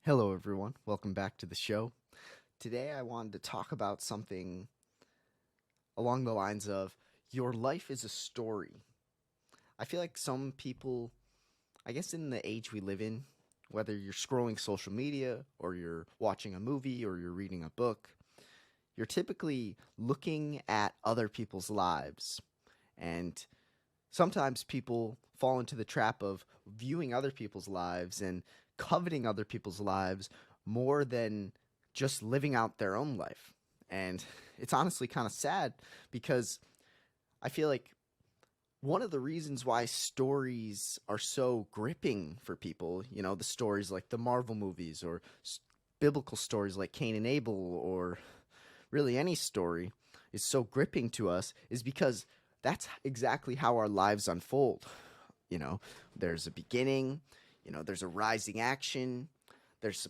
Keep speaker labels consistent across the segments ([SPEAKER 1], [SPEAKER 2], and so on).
[SPEAKER 1] Hello, everyone. Welcome back to the show. Today, I wanted to talk about something along the lines of your life is a story. I feel like some people, I guess, in the age we live in, whether you're scrolling social media or you're watching a movie or you're reading a book, you're typically looking at other people's lives. And sometimes people fall into the trap of viewing other people's lives and coveting other people's lives more than just living out their own life. And it's honestly kind of sad because I feel like one of the reasons why stories are so gripping for people, the stories like the Marvel movies or biblical stories like Cain and Abel or really any story is so gripping to us is because that's exactly how our lives unfold. You know, there's a beginning, there's a rising action, there's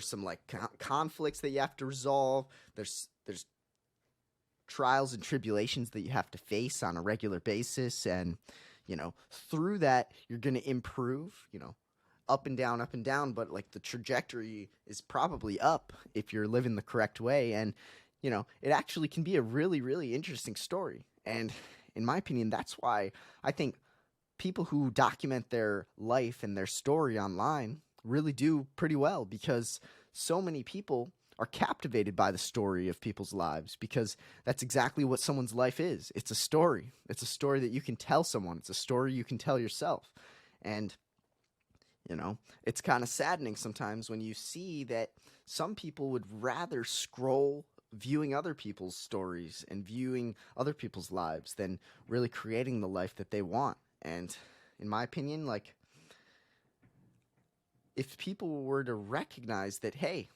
[SPEAKER 1] some like conflicts that you have to resolve. There's trials and tribulations that you have to face on a regular basis, and through that you're going to improve, up and down, but like the trajectory is probably up if you're living the correct way. And it actually can be a really, really interesting story. And in my opinion, that's why I think people who document their life and their story online really do pretty well, because so many people are captivated by the story of people's lives, because that's exactly what someone's life is. It's a story. It's a story that you can tell someone. It's a story you can tell yourself. And it's kind of saddening sometimes when you see that some people would rather scroll viewing other people's stories and viewing other people's lives than really creating the life that they want. And in my opinion, like, if people were to recognize that, hey,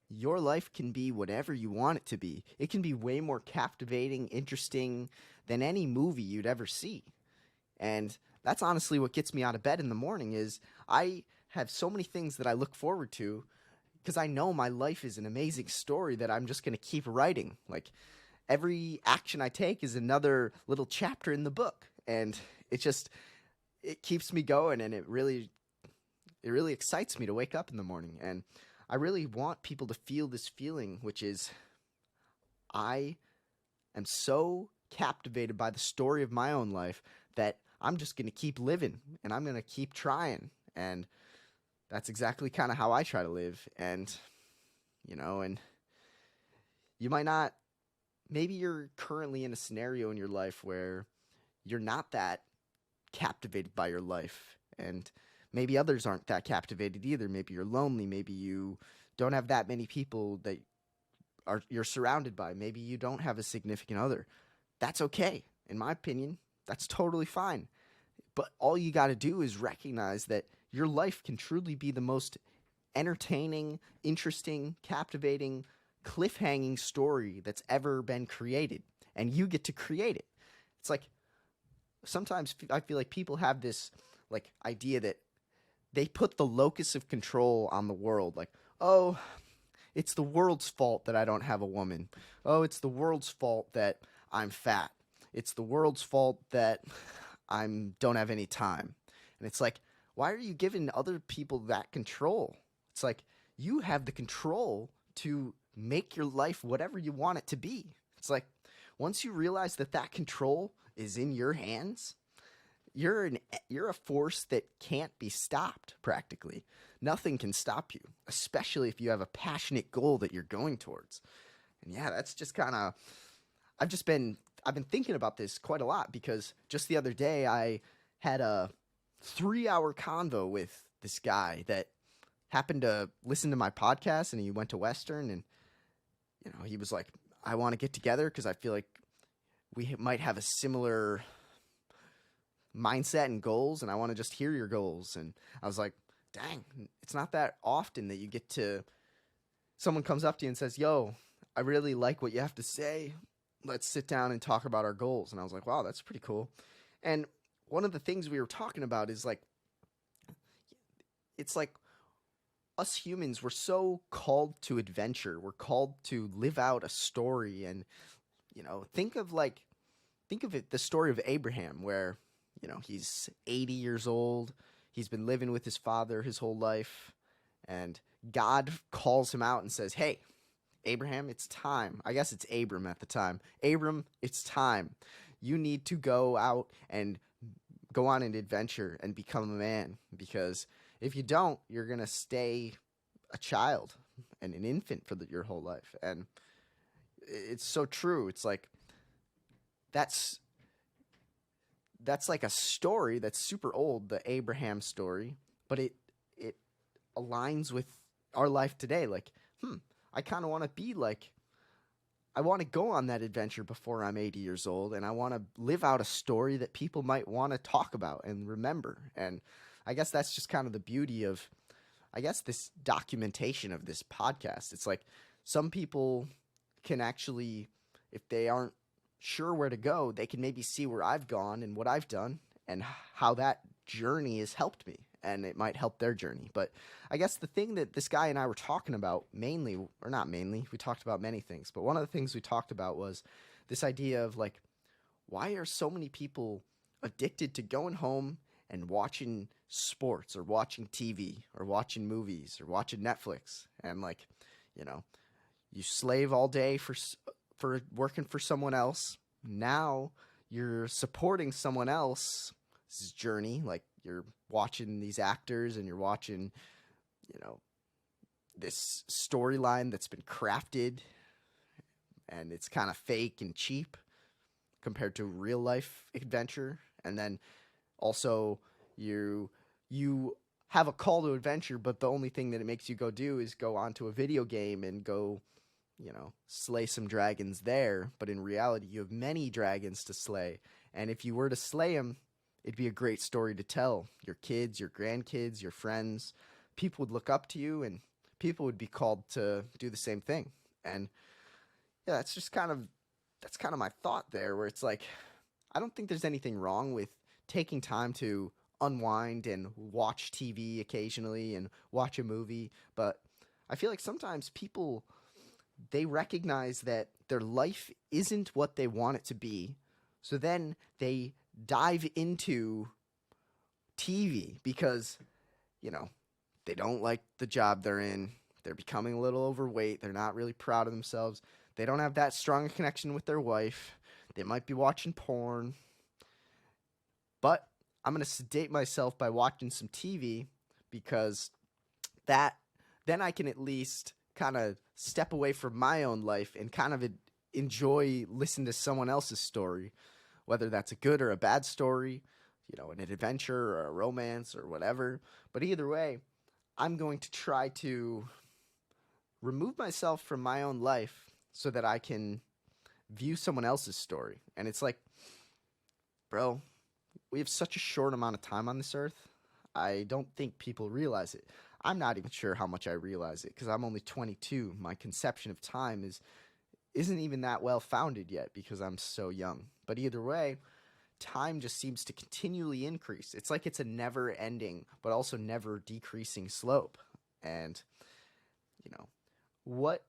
[SPEAKER 1] your life can be whatever you want it to be, it can be way more captivating, interesting than any movie you'd ever see. And that's honestly what gets me out of bed in the morning is I have so many things that I look forward to because I know my life is an amazing story that I'm just going to keep writing. Like, every action I take is another little chapter in the book, and it keeps me going, and it really excites me to wake up in the morning. And I really want people to feel this feeling, which is I am so captivated by the story of my own life that I'm just going to keep living and I'm going to keep trying. And that's exactly kind of how I try to live. And and you might not, maybe you're currently in a scenario in your life where you're not that captivated by your life, and maybe others aren't that captivated either. Maybe you're lonely, maybe you don't have that many people that you're surrounded by, maybe you don't have a significant other. That's okay. In my opinion, that's totally fine. But all you got to do is recognize that your life can truly be the most entertaining, interesting, captivating, cliffhanging story that's ever been created, and you get to create it. It's like, sometimes I feel like people have this like idea that they put the locus of control on the world. Like, oh, it's the world's fault that I don't have a woman. Oh, it's the world's fault that I'm fat. It's the world's fault that I don't have any time. And it's like, why are you giving other people that control? It's like, you have the control to make your life whatever you want it to be. It's like, once you realize that that control is in your hands, you're a force that can't be stopped practically. Nothing can stop you, especially if you have a passionate goal that you're going towards. And yeah, that's just kind of I've been thinking about this quite a lot, because just the other day I had a 3-hour convo with this guy that happened to listen to my podcast, and he went to Western, and he was like, I want to get together because I feel like we might have a similar mindset and goals, and I want to just hear your goals. And I was like, dang, it's not that often that you get to, someone comes up to you and says, yo, I really like what you have to say. Let's sit down and talk about our goals. And I was like, wow, that's pretty cool. And one of the things we were talking about is like, it's like us humans, we're so called to adventure. We're called to live out a story. And, think of it, the story of Abraham, where, he's 80 years old. He's been living with his father his whole life. And God calls him out and says, hey, Abraham, it's time. I guess it's Abram at the time. Abram, it's time. You need to go out and go on an adventure and become a man, because if you don't, you're going to stay a child and an infant for your whole life. And it's so true. It's like that's like a story that's super old, the Abraham story, but it aligns with our life today. Like, I kind of want to be like, I want to go on that adventure before I'm 80 years old, and I want to live out a story that people might want to talk about and remember. And I guess that's just kind of the beauty of, I guess, this documentation of this podcast. It's like some people can actually, if they aren't sure where to go, they can maybe see where I've gone and what I've done and how that journey has helped me, and it might help their journey. But I guess the thing that this guy and I were talking about mainly, or not mainly, we talked about many things, but one of the things we talked about was this idea of like, why are so many people addicted to going home and watching sports or watching TV or watching movies or watching Netflix, and like, you know, you slave all day for working for someone else. Now you're supporting someone else's journey. Like, you're watching these actors and you're watching, you know, this storyline that's been crafted and it's kind of fake and cheap compared to real life adventure. And then also you have a call to adventure, but the only thing that it makes you go do is go onto a video game and go, you know, slay some dragons there. But in reality, you have many dragons to slay. And if you were to slay them, it'd be a great story to tell your kids, your grandkids, your friends. People would look up to you, and people would be called to do the same thing. And yeah, that's kind of my thought there, where it's like, I don't think there's anything wrong with taking time to unwind and watch TV occasionally and watch a movie. But I feel like sometimes people, they recognize that their life isn't what they want it to be. So then they dive into TV because, you know, they don't like the job they're in. They're becoming a little overweight. They're not really proud of themselves. They don't have that strong a connection with their wife. They might be watching porn. But I'm going to sedate myself by watching some TV, because then I can at least kind of step away from my own life and kind of enjoy listening to someone else's story, whether that's a good or a bad story, you know, an adventure or a romance or whatever. But either way, I'm going to try to remove myself from my own life so that I can view someone else's story. And it's like, bro, we have such a short amount of time on this earth. I don't think people realize it. I'm not even sure how much I realize it, because I'm only 22. My conception of time isn't even that well founded yet, because I'm so young. But either way, time just seems to continually increase. It's like it's a never ending but also never decreasing slope. And you know, what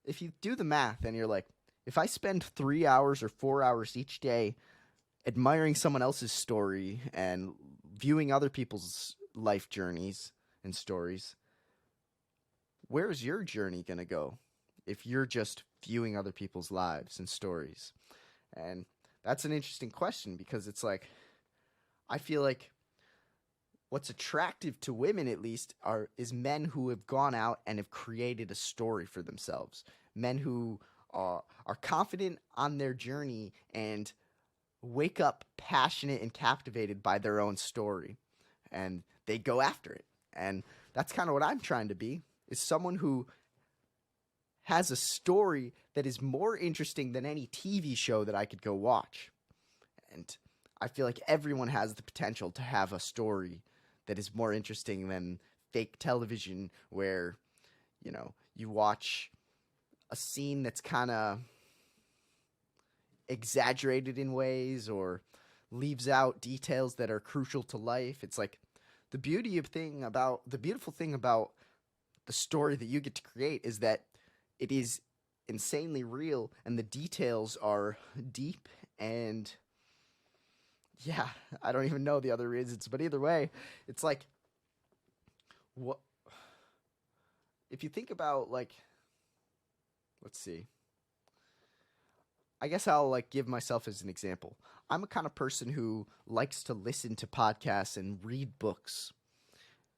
[SPEAKER 1] if you do the math and you're like, if I spend 3 hours or 4 hours each day admiring someone else's story and viewing other people's life journeys and stories, where's your journey going to go if you're just viewing other people's lives and stories? And that's an interesting question, because it's like, I feel like what's attractive to women, at least, is men who have gone out and have created a story for themselves. Men who are confident on their journey and wake up passionate and captivated by their own story, and they go after it. And that's kind of what I'm trying to be, is someone who has a story that is more interesting than any TV show that I could go watch. And I feel like everyone has the potential to have a story that is more interesting than fake television, where, you know, you watch a scene that's kind of exaggerated in ways or leaves out details that are crucial to life. It's like the beautiful thing about the story that you get to create is that it is insanely real, and the details are deep, and yeah, I don't even know the other reasons, but either way, it's like, if you think about, like, let's see. I guess I'll like give myself as an example. I'm a kind of person who likes to listen to podcasts and read books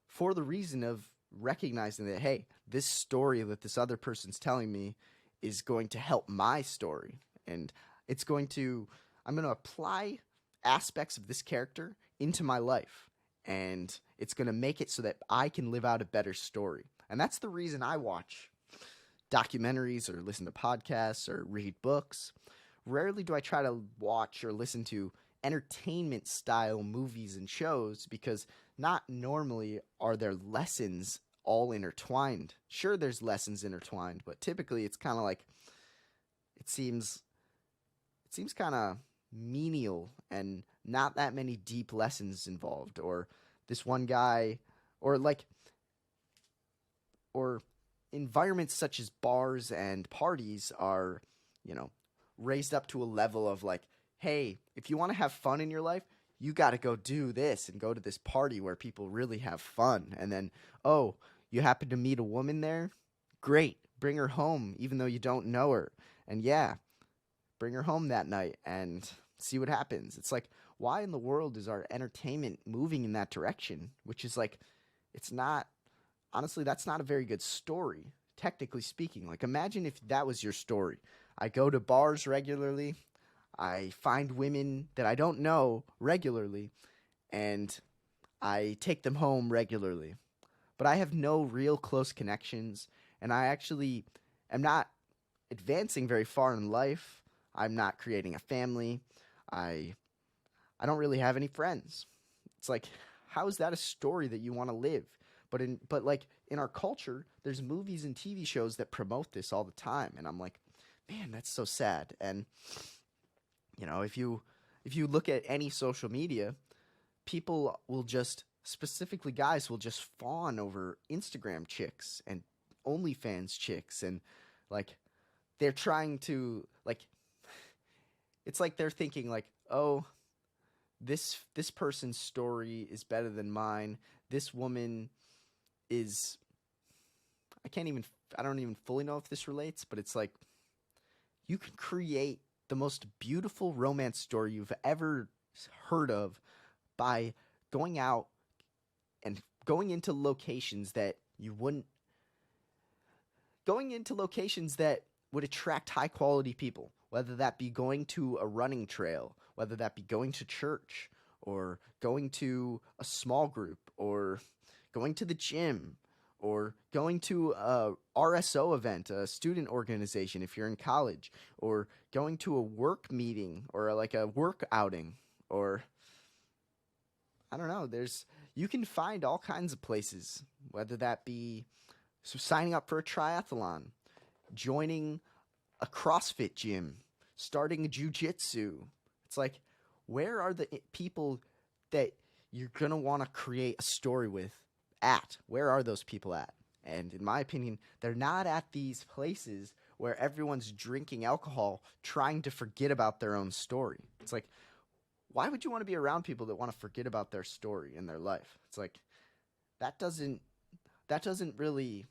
[SPEAKER 1] for the reason of recognizing that, hey, this story that this other person's telling me is going to help my story. And it's going to, I'm going to apply aspects of this character into my life. And it's going to make it so that I can live out a better story. And that's the reason I watch documentaries or listen to podcasts or read books. Rarely do I try to watch or listen to entertainment style movies and shows because not normally are there lessons all intertwined. Sure, there's lessons intertwined, but typically it's kind of like it seems kind of menial and not that many deep lessons involved. Or this one guy, or like, or environments such as bars and parties are, you know, raised up to a level of like, hey, if you want to have fun in your life, you got to go do this and go to this party where people really have fun. And then, oh, you happen to meet a woman there? Great. Bring her home, even though you don't know her. And yeah, bring her home that night and see what happens. It's like, why in the world is our entertainment moving in that direction? Which is like, it's not, honestly, that's not a very good story, technically speaking. Like, imagine if that was your story. I go to bars regularly. I find women that I don't know regularly, and I take them home regularly. But I have no real close connections, and I actually am not advancing very far in life. I'm not creating a family. I don't really have any friends. It's like, how is that a story that you want to live? But like in our culture, there's movies and TV shows that promote this all the time, and I'm like, man, that's so sad. And you know, if you look at any social media, people will just, specifically guys, will just fawn over Instagram chicks and OnlyFans chicks, and like they're trying to like, it's like they're thinking like, oh, this person's story is better than mine. This woman is, I don't even fully know if this relates, but it's like you can create the most beautiful romance story you've ever heard of by going out and going into locations that would attract high quality people, whether that be going to a running trail, whether that be going to church, or going to a small group, or going to the gym, or going to a RSO event, a student organization if you're in college, or going to a work meeting or like a work outing, or I don't know, you can find all kinds of places, whether that be signing up for a triathlon, joining a CrossFit gym, starting jiu-jitsu. It's like, where are the people that you're going to want to create a story with at? Where are those people at? And in my opinion, they're not at these places where everyone's drinking alcohol trying to forget about their own story. It's like, why would you want to be around people that want to forget about their story in their life? It's like, that doesn't really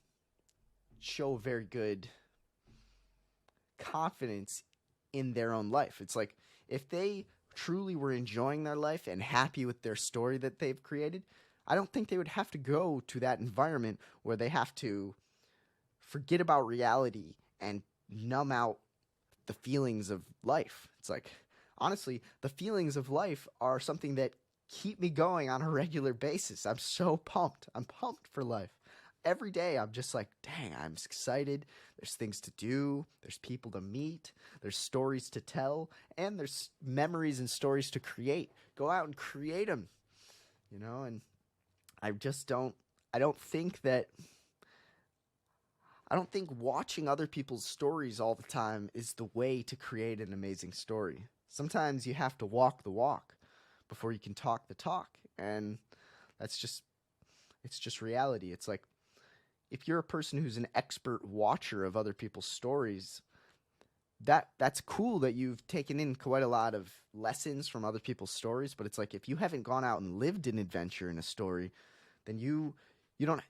[SPEAKER 1] show very good confidence in their own life. It's like, if they truly were enjoying their life and happy with their story that they've created, I don't think they would have to go to that environment where they have to forget about reality and numb out the feelings of life. It's like, honestly, the feelings of life are something that keep me going on a regular basis. I'm so pumped. I'm pumped for life. Every day I'm just like, dang, I'm excited. There's things to do. There's people to meet. There's stories to tell. And there's memories and stories to create. Go out and create them. You know, and I don't think watching other people's stories all the time is the way to create an amazing story. Sometimes you have to walk the walk before you can talk the talk. And it's just reality. It's like, if you're a person who's an expert watcher of other people's stories, that's cool that you've taken in quite a lot of lessons from other people's stories. But it's like, if you haven't gone out and lived an adventure in a story, then you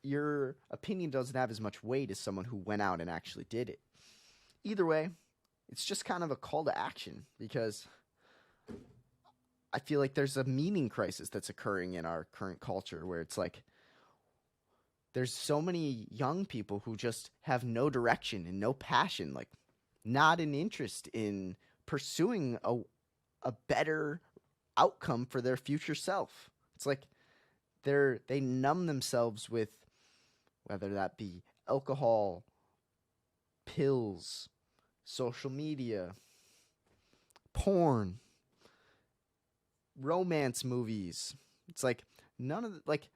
[SPEAKER 1] your opinion doesn't have as much weight as someone who went out and actually did it. Either way, it's just kind of a call to action, because I feel like there's a meaning crisis that's occurring in our current culture, where it's like there's so many young people who just have no direction and no passion, like not an interest in pursuing a better outcome for their future self. It's like they numb themselves with, whether that be alcohol, pills, social media, porn, romance movies. It's like none of the, like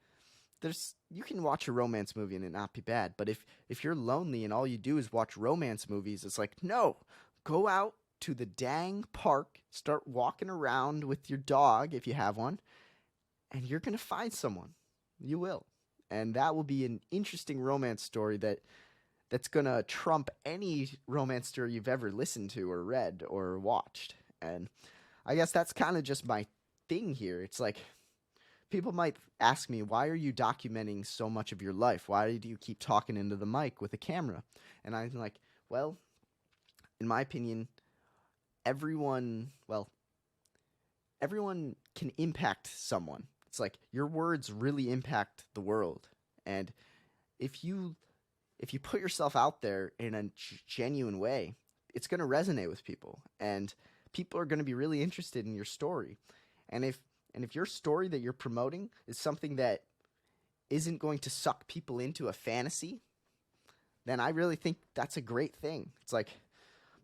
[SPEAKER 1] you can watch a romance movie and it not be bad, but if you're lonely and all you do is watch romance movies, it's like, no, go out to the dang park, start walking around with your dog if you have one, and you're going to find someone. You will. And that will be an interesting romance story that's going to trump any romance story you've ever listened to or read or watched. And I guess that's kind of just my thing here. It's like, people might ask me, why are you documenting so much of your life? Why do you keep talking into the mic with a camera? And I'm like, well, in my opinion, everyone can impact someone. It's like your words really impact the world. And if you put yourself out there in a genuine way, it's going to resonate with people, and people are going to be really interested in your story. And if your story that you're promoting is something that isn't going to suck people into a fantasy, then I really think that's a great thing. It's like,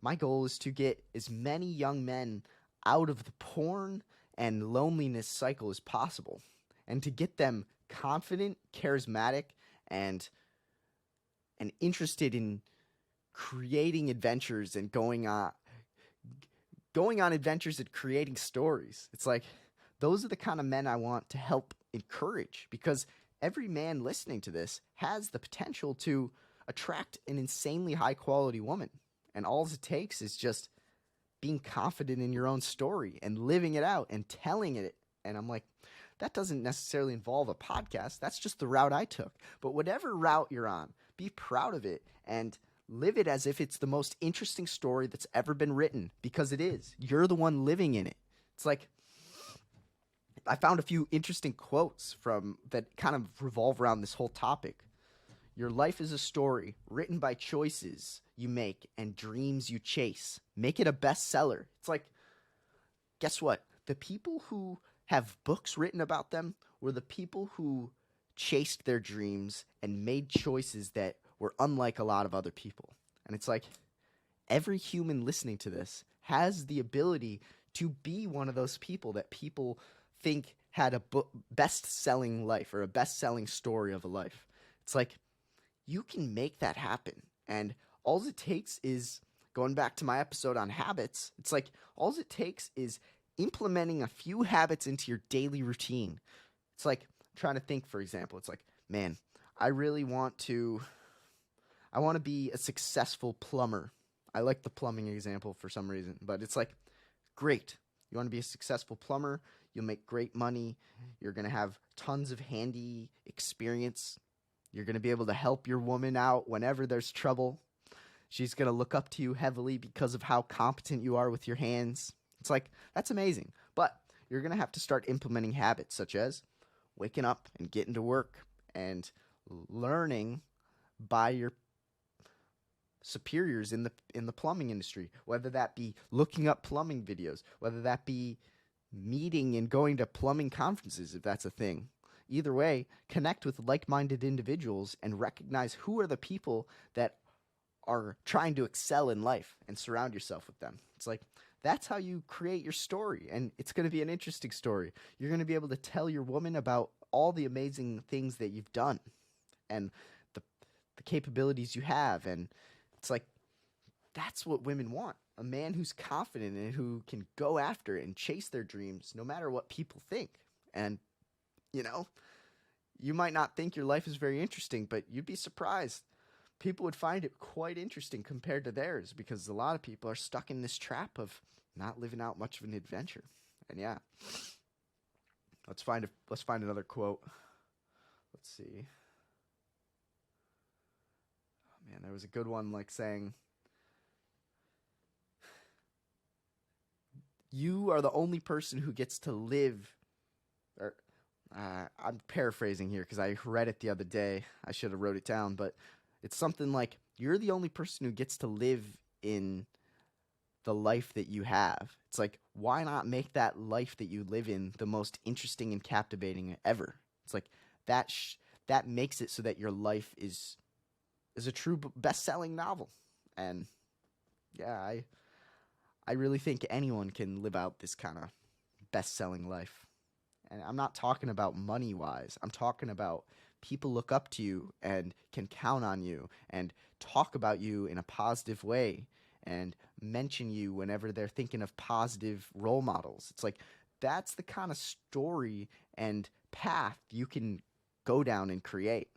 [SPEAKER 1] my goal is to get as many young men out of the porn and loneliness cycle as possible, and to get them confident, charismatic, and interested in creating adventures and going on adventures and creating stories. It's like, those are the kind of men I want to help encourage, because every man listening to this has the potential to attract an insanely high quality woman. And all it takes is just being confident in your own story and living it out and telling it. And I'm like, that doesn't necessarily involve a podcast. That's just the route I took. But whatever route you're on, be proud of it and live it as if it's the most interesting story that's ever been written, because it is. You're the one living in it. It's like, I found a few interesting quotes that kind of revolve around this whole topic. Your life is a story written by choices you make and dreams you chase. Make it a bestseller. It's like, guess what? The people who have books written about them were the people who chased their dreams and made choices that were unlike a lot of other people. And it's like, every human listening to this has the ability to be one of those people that people think had a best-selling life or a best-selling story of a life. It's like, you can make that happen. And all it takes is, going back to my episode on habits, it's like, all it takes is implementing a few habits into your daily routine. It's like, I'm trying to think, for example, it's like, man, I want to be a successful plumber. I like the plumbing example for some reason, but it's like, great. You want to be a successful plumber, you'll make great money, you're going to have tons of handy experience, you're going to be able to help your woman out whenever there's trouble. She's going to look up to you heavily because of how competent you are with your hands. It's like, that's amazing. But you're going to have to start implementing habits such as waking up and getting to work and learning by your superiors in the plumbing industry, whether that be looking up plumbing videos, whether that be meeting and going to plumbing conferences, if that's a thing. Either way, connect with like-minded individuals and recognize who are the people that are trying to excel in life and surround yourself with them. It's like, that's how you create your story, and it's going to be an interesting story. You're going to be able to tell your woman about all the amazing things that you've done and the capabilities you have, and it's like, that's what women want. A man who's confident and who can go after it and chase their dreams no matter what people think. And, you might not think your life is very interesting, but you'd be surprised. People would find it quite interesting compared to theirs, because a lot of people are stuck in this trap of not living out much of an adventure. And yeah, let's find another quote. Let's see. Man, there was a good one like saying, you are the only person who gets to live, or I'm paraphrasing here because I read it the other day. I should have wrote it down, but it's something like, you're the only person who gets to live in the life that you have. It's like, why not make that life that you live in the most interesting and captivating ever? It's like that makes it so that your life is a true best-selling novel. And yeah, I really think anyone can live out this kind of best-selling life. And I'm not talking about money-wise. I'm talking about people look up to you and can count on you and talk about you in a positive way and mention you whenever they're thinking of positive role models. It's like, that's the kind of story and path you can go down and create.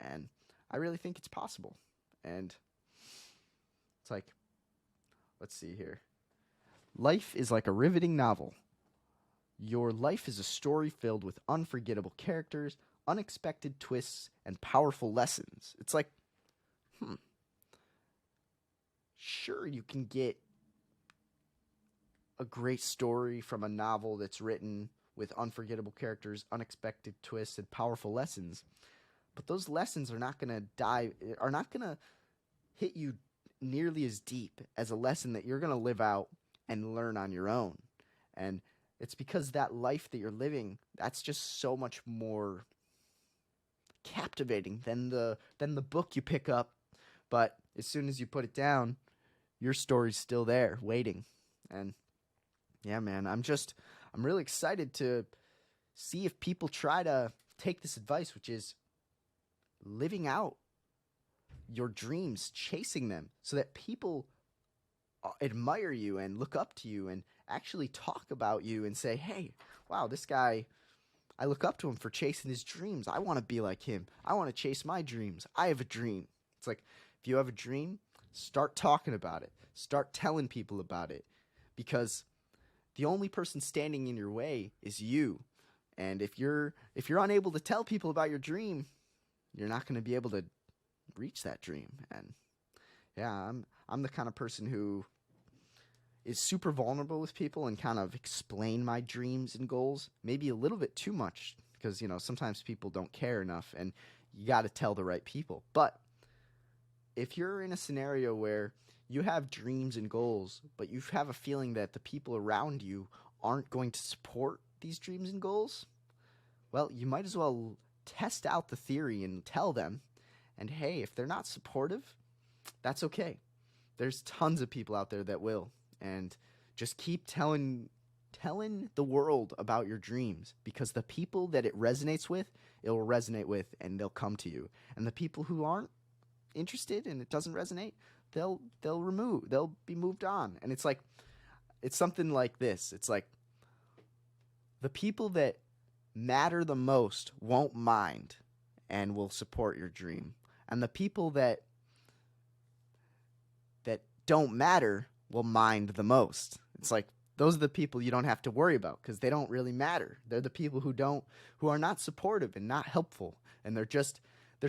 [SPEAKER 1] And I really think it's possible. And it's like, let's see here. Life is like a riveting novel. Your life is a story filled with unforgettable characters, unexpected twists, and powerful lessons. It's like, sure, you can get a great story from a novel that's written with unforgettable characters, unexpected twists, and powerful lessons. But those lessons are not going to hit you nearly as deep as a lesson that you're going to live out and learn on your own. And it's because that life that you're living, that's just so much more captivating than the book you pick up. But as soon as you put it down, your story's still there waiting. And yeah, man, I'm really excited to see if people try to take this advice, which is living out your dreams, chasing them, so that people admire you and look up to you and actually talk about you and say, hey, wow, this guy, I look up to him for chasing his dreams. I want to be like him. I want to chase my dreams. I have a dream. It's like, if you have a dream, start talking about it. Start telling people about it, because the only person standing in your way is you. And if you're unable to tell people about your dream, you're not going to be able to reach that dream. And yeah, I'm the kind of person who is super vulnerable with people and kind of explain my dreams and goals, maybe a little bit too much, because sometimes people don't care enough, and you got to tell the right people. But if you're in a scenario where you have dreams and goals, but you have a feeling that the people around you aren't going to support these dreams and goals, well, you might as well test out the theory and tell them. And hey, if they're not supportive, that's okay. There's tons of people out there that will. And just keep telling the world about your dreams, because the people that it resonates with, it will resonate with, and they'll come to you. And the people who aren't interested and it doesn't resonate, they'll be moved on. And it's something like this. It's like, the people that matter the most won't mind and will support your dream. And the people that don't matter will mind the most. It's like, those are the people you don't have to worry about, because they don't really matter. They're the people who are not supportive and not helpful. And they're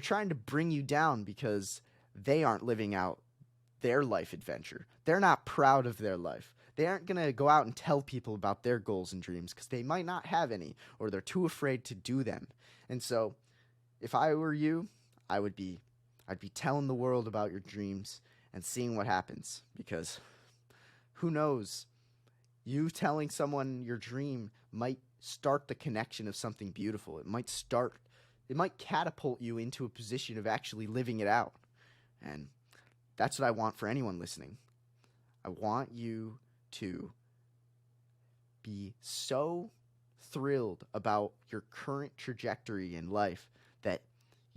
[SPEAKER 1] trying to bring you down because they aren't living out their life adventure. They're not proud of their life. They aren't going to go out and tell people about their goals and dreams because they might not have any, or they're too afraid to do them. And so if I were you, I'd be telling the world about your dreams and seeing what happens, because who knows, you telling someone your dream might start the connection of something beautiful. It might catapult you into a position of actually living it out. And that's what I want for anyone listening. I want you to be so thrilled about your current trajectory in life that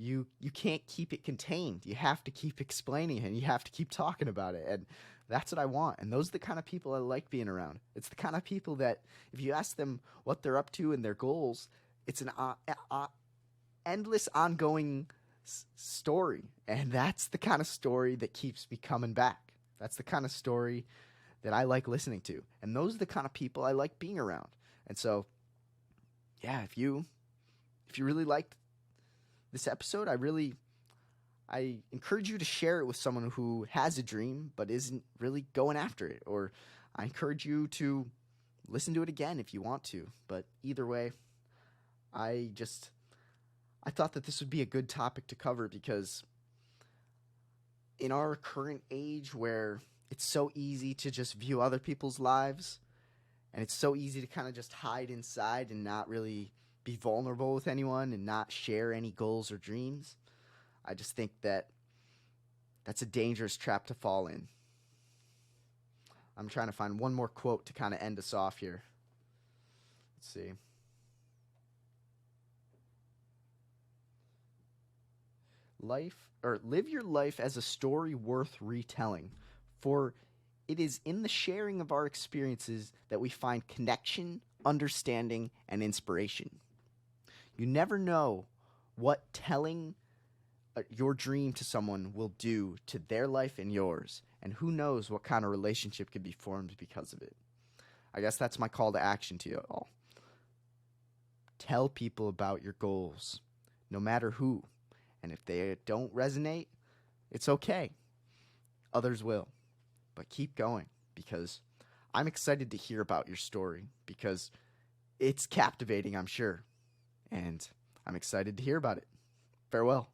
[SPEAKER 1] you can't keep it contained. You have to keep explaining it, and you have to keep talking about it. And that's what I want. And those are the kind of people I like being around. It's the kind of people that if you ask them what they're up to and their goals, it's an endless ongoing story. And that's the kind of story that keeps me coming back. That's the kind of story that I like listening to. And those are the kind of people I like being around. And so, yeah, if you really liked this episode, I really I encourage you to share it with someone who has a dream but isn't really going after it. Or I encourage you to listen to it again if you want to. But either way, I just I thought that this would be a good topic to cover because in our current age where it's so easy to just view other people's lives and it's so easy to kind of just hide inside and not really be vulnerable with anyone and not share any goals or dreams, I just think that that's a dangerous trap to fall in. I'm trying to find one more quote to kind of end us off here. Let's see. Live your life as a story worth retelling, for it is in the sharing of our experiences that we find connection, understanding, and inspiration. You never know what telling your dream to someone will do to their life and yours, and who knows what kind of relationship could be formed because of it. I guess that's my call to action to you all. Tell people about your goals, no matter who. And if they don't resonate, it's okay. Others will. But keep going, because I'm excited to hear about your story, because it's captivating, I'm sure. And I'm excited to hear about it. Farewell.